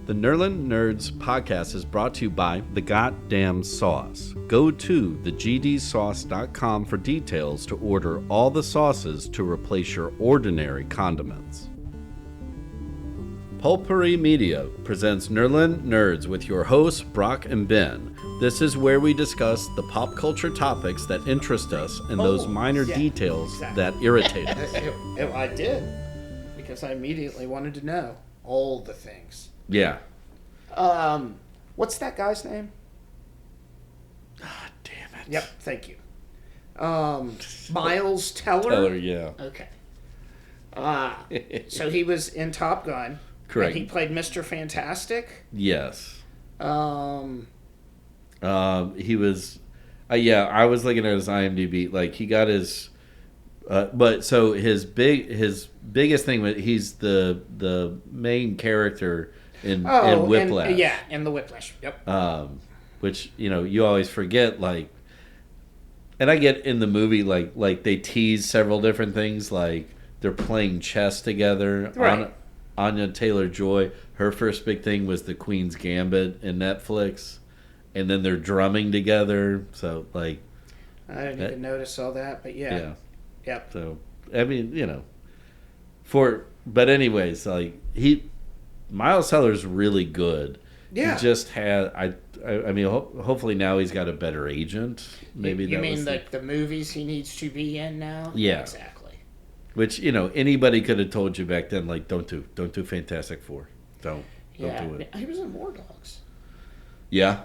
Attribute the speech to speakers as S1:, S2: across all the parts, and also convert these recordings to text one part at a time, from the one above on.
S1: The Nerlin Nerds podcast is brought to you by The Goddamn Sauce. Go to thegdsauce.com for details to order all the sauces to replace your ordinary condiments. Pulpery Media presents Nerlin Nerds with your hosts, Brock and Ben. This is where we discuss the pop culture topics that interest us and those minor details that irritate us.
S2: I did, because I immediately wanted to know all the things.
S1: Yeah.
S2: What's that guy's name?
S1: Ah, damn it.
S2: Yep, thank you. Miles Teller?
S1: Teller, yeah.
S2: Okay. So he was in Top Gun.
S1: Correct.
S2: And he played Mr. Fantastic?
S1: Yes.
S2: He
S1: was... I was looking at his IMDb. Like, he got his... but so his biggest thing was he's the main character in Whiplash.
S2: In the Whiplash. Yep.
S1: Which you always forget. Like, and I get in the movie like they tease several different things. Like they're playing chess together.
S2: Right.
S1: Anya Taylor-Joy, her first big thing was the Queen's Gambit in Netflix, and then they're drumming together. So like,
S2: I didn't even notice all that, but yeah.
S1: Yeah.
S2: Yep.
S1: So, I mean, but anyways, like, Miles Teller's really good.
S2: Yeah.
S1: He just had, I mean, hopefully now he's got a better agent. Maybe
S2: you mean like the movies he needs to be in now?
S1: Yeah.
S2: Exactly.
S1: Which, anybody could have told you back then, like, don't do Fantastic Four. Don't do it.
S2: He was in War Dogs.
S1: Yeah.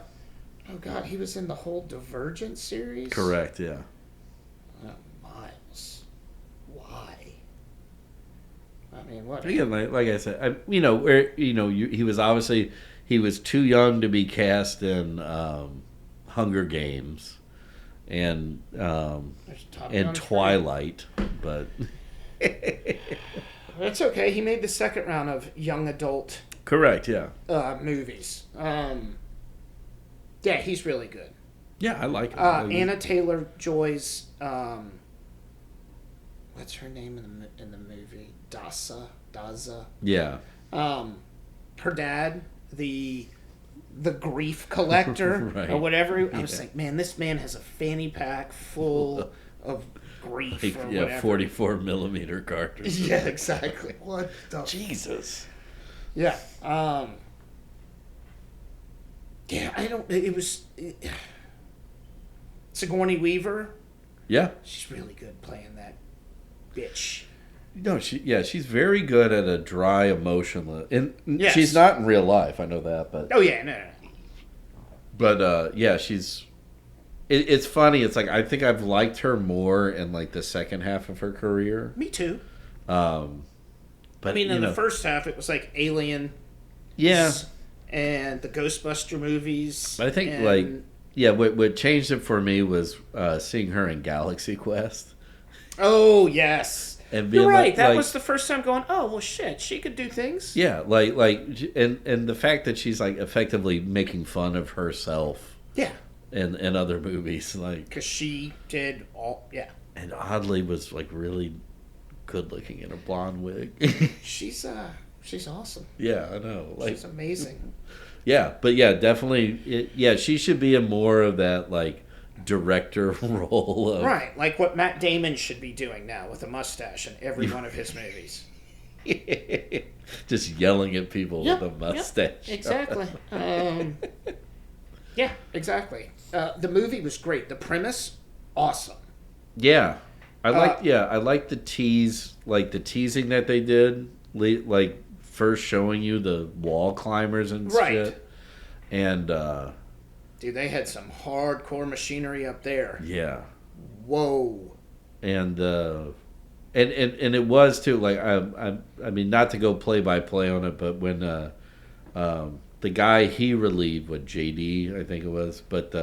S2: Oh, God, he was in the whole Divergent series?
S1: Correct, yeah.
S2: Why? I mean, what?
S1: Again, like I said, he was too young to be cast in Hunger Games and Twilight, but
S2: that's okay. He made the second round of young adult.
S1: Correct, yeah.
S2: Movies. Yeah, he's really good.
S1: Yeah, I like it.
S2: Anna Taylor-Joy's. What's her name in the movie? Daza.
S1: Yeah.
S2: Her dad, the grief collector
S1: right.
S2: or whatever. I was like, man, this man has a fanny pack full of grief or whatever.
S1: 44 millimeter cartridges.
S2: Yeah, exactly. What the
S1: Jesus.
S2: Yeah. Yeah, it was Sigourney Weaver.
S1: Yeah.
S2: She's really good playing that bitch.
S1: No, she's very good at a dry, emotionless, and
S2: yes.
S1: She's not in real life. I know that, but
S2: oh yeah, no.
S1: But she's. It's funny. It's like I think I've liked her more in like the second half of her career.
S2: Me too.
S1: But
S2: I mean, in the first half, it was like Alien.
S1: Yeah.
S2: And the Ghostbuster movies.
S1: But I think what changed it for me was seeing her in Galaxy Quest.
S2: Oh yes.
S1: And
S2: you're right. That was the first time going, oh well, shit, she could do things.
S1: Yeah, and the fact that she's like effectively making fun of herself.
S2: Yeah.
S1: In other movies, like
S2: because she did all, yeah.
S1: And oddly was like really good looking in a blonde wig.
S2: She's awesome.
S1: Yeah, I know. Like,
S2: she's amazing.
S1: Yeah, but yeah, definitely. She should be in more of that like director role.
S2: Right, like what Matt Damon should be doing now with a mustache in every one of his movies.
S1: Just yelling at people with a mustache.
S2: Yep, exactly. Yeah, exactly. The movie was great. The premise, awesome.
S1: Yeah, I like the tease, like the teasing that they did, like first showing you the wall climbers and shit. And
S2: dude, they had some hardcore machinery up there.
S1: Yeah.
S2: Whoa.
S1: And it was too, like I mean, not to go play by play on it, but when the guy he relieved, JD I think it was, but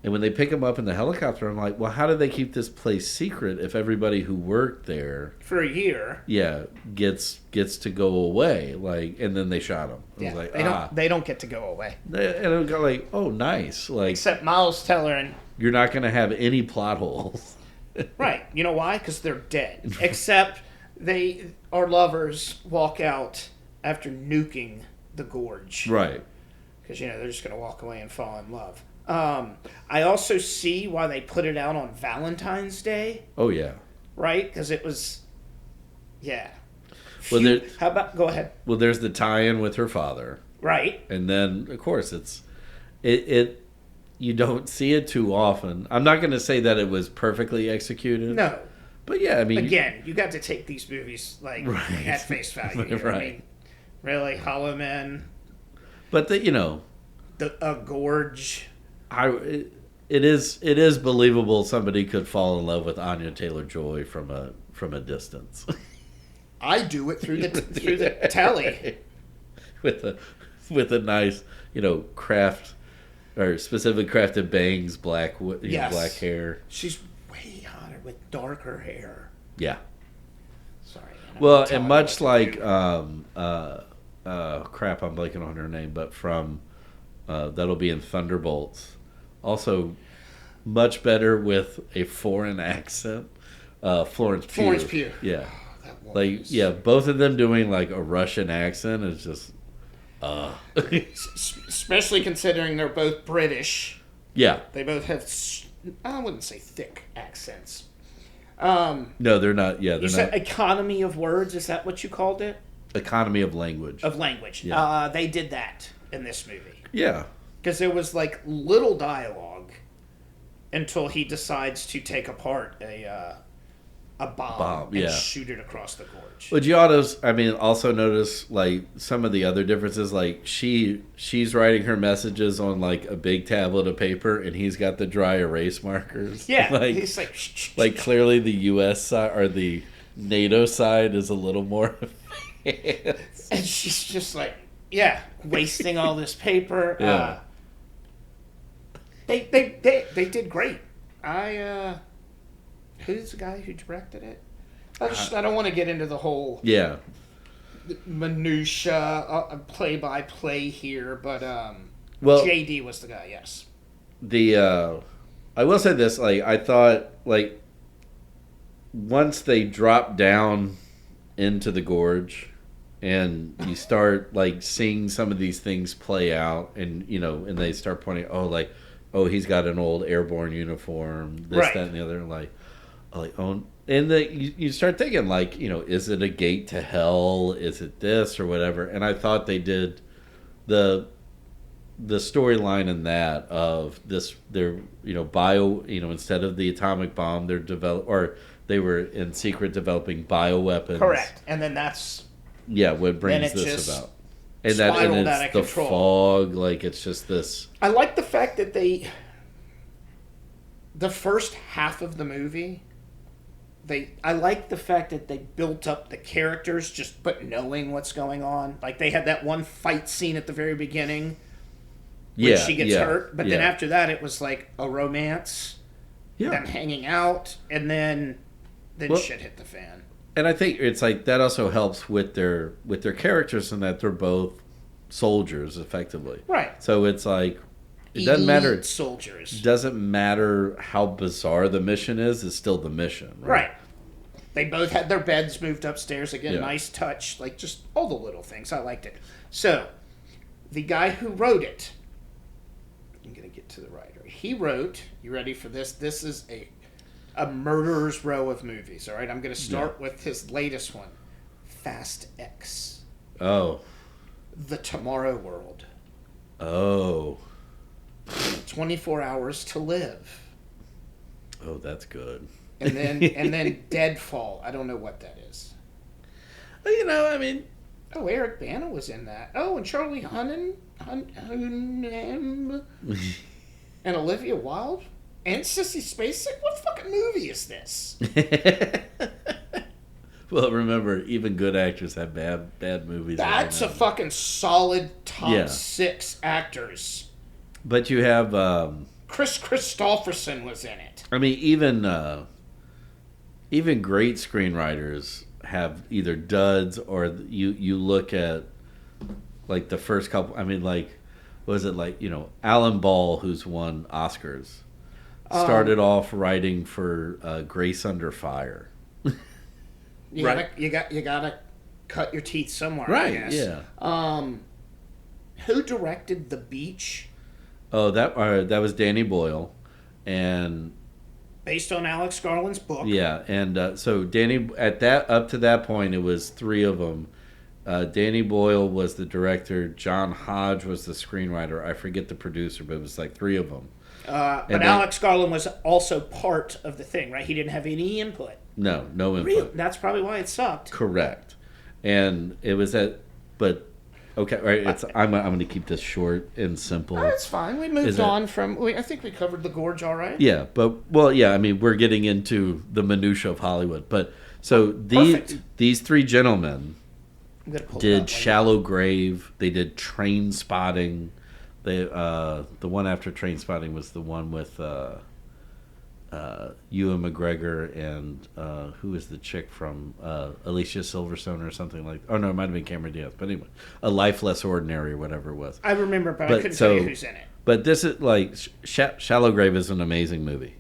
S1: and when they pick him up in the helicopter, I'm like, well, how did they keep this place secret if everybody who worked there
S2: for a year,
S1: gets to go away? Like, and then they shot him. I was like,
S2: they don't get to go away.
S1: And I go like, oh, nice. Like,
S2: except Miles Teller and
S1: you're not going to have any plot holes.
S2: Right. You know why? Because they're dead. Except our lovers walk out after nuking the gorge.
S1: Right.
S2: Because, they're just going to walk away and fall in love. I also see why they put it out on Valentine's Day.
S1: Oh, yeah.
S2: Right? Because it was... Yeah.
S1: Well,
S2: how about... Go ahead.
S1: Well, there's the tie-in with her father.
S2: Right.
S1: And then, of course, it you don't see it too often. I'm not going to say that it was perfectly executed.
S2: No.
S1: But yeah, I mean...
S2: Again, you got to take these movies, like, at face value.
S1: Right.
S2: I mean, really, Hollow Men...
S1: But
S2: a gorge.
S1: It is believable somebody could fall in love with Anya Taylor-Joy from a distance.
S2: I do it through the telly
S1: with a nice craft or specific crafted bangs, black black hair.
S2: She's way hotter with darker hair.
S1: Yeah.
S2: Sorry.
S1: Well, and much like crap, I'm blanking on her name, but from that'll be in Thunderbolts. Also, much better with a foreign accent. Florence Pugh.
S2: Florence Pugh.
S1: Yeah. Both of them doing like a Russian accent is just.
S2: Especially considering they're both British.
S1: Yeah.
S2: They both have, I wouldn't say thick accents.
S1: No, they're not. Yeah, they're
S2: you said economy of words. Is that what you called it?
S1: Economy of language.
S2: Of language.
S1: Yeah.
S2: They did that in this movie.
S1: Yeah.
S2: Because there was like little dialogue until he decides to take apart a bomb and shoot it across the gorge.
S1: Would you also notice like some of the other differences? Like she's writing her messages on like a big tablet of paper, and he's got the dry erase markers.
S2: Yeah,
S1: like,
S2: he's
S1: like clearly the U.S. side or the NATO side is a little more.
S2: And she's just like, wasting all this paper.
S1: Yeah.
S2: They did great. Who's the guy who directed it? I don't want to get into the whole minutia play-by-play here, but JD was the guy. Yes.
S1: I will say this: like I thought, like once they drop down into the gorge, and you start like seeing some of these things play out, and and they start pointing, he's got an old airborne uniform, this, that, and the other, and you start thinking like, is it a gate to hell? Is it this or whatever? And I thought they did the storyline in that of this, they're instead of the atomic bomb, they were in secret developing bioweapons. Correct,
S2: and then that's
S1: what brings this about. And it's the fog, like it's just this.
S2: I like the fact that the first half of the movie, I like the fact that they built up the characters but knowing what's going on. Like they had that one fight scene at the very beginning when she gets hurt, but then after that it was like a romance, them hanging out, and then shit hit the fan.
S1: And I think it's like that also helps with their characters in that they're both soldiers effectively.
S2: Right.
S1: So it's like it doesn't matter.
S2: Soldiers.
S1: Doesn't matter how bizarre the mission is. It's still the mission.
S2: Right. They both had their beds moved upstairs again. Nice touch. Like just all the little things. I liked it. So the guy who wrote it. I'm gonna get to the writer. He wrote. You ready for this? This is a murderer's row of movies. All right. I'm gonna start with his latest one, Fast X.
S1: Oh.
S2: The Tomorrow World.
S1: Oh.
S2: 24 Hours to Live.
S1: Oh, that's good.
S2: And then Deadfall. I don't know what that is.
S1: I mean...
S2: Oh, Eric Bana was in that. Oh, and Charlie Hunnam. And Olivia Wilde. And Sissy Spacek. What fucking movie is this?
S1: Well, remember, even good actors have bad movies.
S2: That's a fucking solid top 6 actors.
S1: But you have...
S2: Chris Christopherson was in it.
S1: I mean, even great screenwriters have either duds or you look at, like, the first couple... I mean, like, was it like, Alan Ball, who's won Oscars, started off writing for Grace Under Fire.
S2: You gotta cut your teeth somewhere,
S1: right?
S2: I guess.
S1: Yeah.
S2: Who directed The Beach?
S1: Oh, that was Danny Boyle, and
S2: Based on Alex Garland's book.
S1: yeah, and so Danny up to that point it was three of them. Danny Boyle was the director. John Hodge was the screenwriter. I forget the producer, but it was like three of them.
S2: But Alex Garland was also part of the thing, right? He didn't have any input.
S1: No input.
S2: Really? That's probably why it sucked.
S1: Correct. And it was but okay, right. I'm going to keep this short and simple.
S2: Oh, it's fine. We moved on from. I think we covered the gorge all right.
S1: Yeah, I mean, we're getting into the minutia of Hollywood, but so these three gentlemen did Shallow Grave. They did Train Spotting. They the one after Train Spotting was the one with Ewan McGregor and who is the chick from Alicia Silverstone or something like. Oh no, it might have been Cameron Diaz. But anyway, A Life Less Ordinary or whatever it was.
S2: I remember, but I couldn't tell you who's in it.
S1: But this is like Shallow Grave is an amazing movie.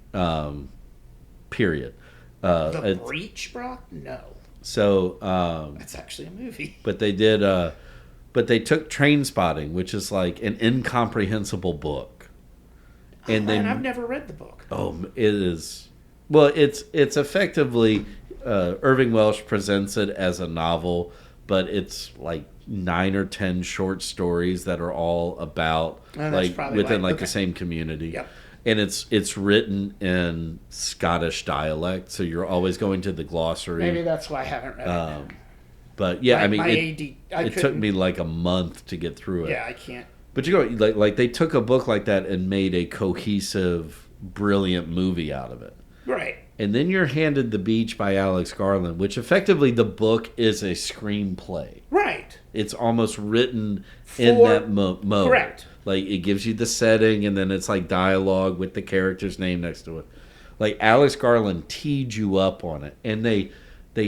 S1: Period.
S2: The Breach, Brock? No.
S1: So
S2: that's actually a movie.
S1: But they did. But they took Train Spotting, which is like an incomprehensible book, and then
S2: I've never read the book.
S1: Oh, it is. Well, it's effectively Irving Welsh presents it as a novel, but it's like 9 or 10 short stories that are all about within the same community.
S2: Yep.
S1: And it's written in Scottish dialect, so you're always going to the glossary.
S2: Maybe that's why I haven't read it.
S1: But yeah, it took me like a month to get through it.
S2: Yeah, I can't.
S1: But you go like they took a book like that and made a cohesive, brilliant movie out of it.
S2: Right.
S1: And then you're handed The Beach by Alex Garland, which effectively the book is a screenplay.
S2: Right.
S1: It's almost written in that mode.
S2: Correct.
S1: Like it gives you the setting, and then it's like dialogue with the character's name next to it. Like Alex Garland teed you up on it, and they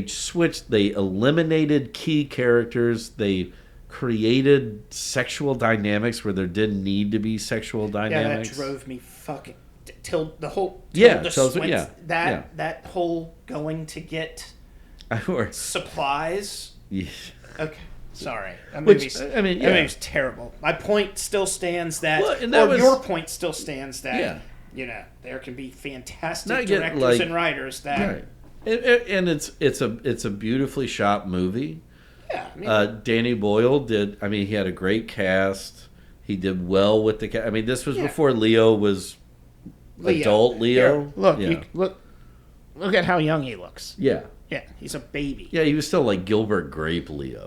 S1: switched. They eliminated key characters. They created sexual dynamics where there didn't need to be sexual dynamics.
S2: Yeah, that drove me fucking till the whole that whole going to get supplies.
S1: Yeah.
S2: Okay, sorry. That movie's terrible. My point still stands your point still stands that there can be fantastic directors and writers that.
S1: Right. And it's a beautifully shot movie.
S2: Yeah,
S1: Danny Boyle did. I mean, he had a great cast. He did well with the cast. I mean, this was before Leo was adult Leo.
S2: Here, look at how young he looks.
S1: Yeah,
S2: he's a baby.
S1: Yeah, he was still like Gilbert Grape Leo.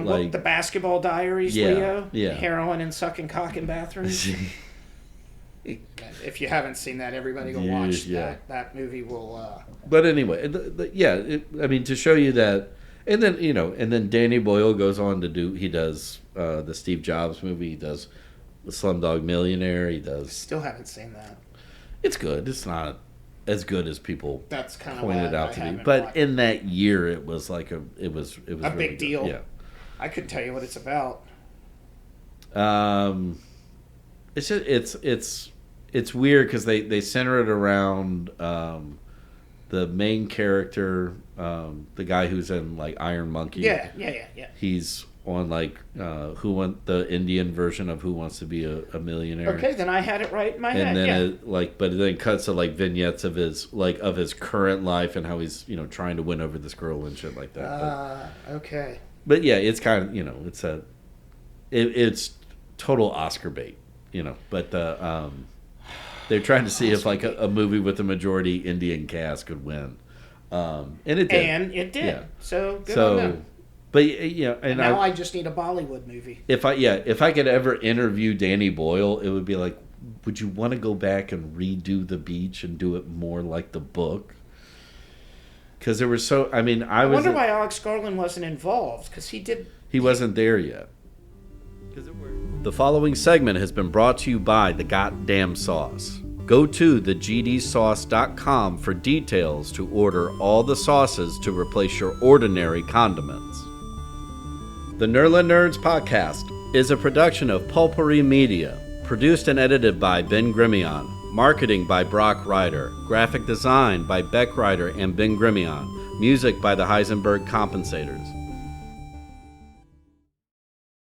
S2: Like the Basketball Diaries Leo.
S1: Yeah,
S2: heroin and sucking cock in bathrooms. If you haven't seen that, everybody go watch that. That movie will.
S1: But anyway, to show you that. And then Danny Boyle goes on to do. He does the Steve Jobs movie. He does the Slumdog Millionaire. He does.
S2: Still haven't seen that.
S1: It's good. It's not as good as people
S2: that's kind
S1: pointed out to be. But in that year, it was like it was
S2: a
S1: really
S2: big deal.
S1: Yeah,
S2: I couldn't tell you what it's about.
S1: It's weird because they center it around the main character, the guy who's in like Iron Monkey.
S2: Yeah.
S1: He's on like the Indian version of Who Wants to Be a Millionaire.
S2: Okay, then I had it right in my head.
S1: And then but it then cuts to like vignettes of his current life and how he's trying to win over this girl and shit like that.
S2: Okay.
S1: But yeah, it's kind of it's total Oscar bait, But they're trying to see if like a movie with a majority Indian cast could win, and it did.
S2: And it did. Yeah. So good on them.
S1: But and
S2: now I just need a Bollywood movie.
S1: If I could ever interview Danny Boyle, it would be like, would you want to go back and redo The Beach and do it more like the book? Because there were I
S2: wonder why Alex Garland wasn't involved, because he
S1: wasn't there yet. The following segment has been brought to you by The Goddamn Sauce. Go to thegdsauce.com for details to order all the sauces to replace your ordinary condiments. The Nerla Nerds podcast is a production of Pulpery Media, produced and edited by Ben Grimion, marketing by Brock Ryder, graphic design by Beck Ryder and Ben Grimion, music by the Heisenberg Compensators.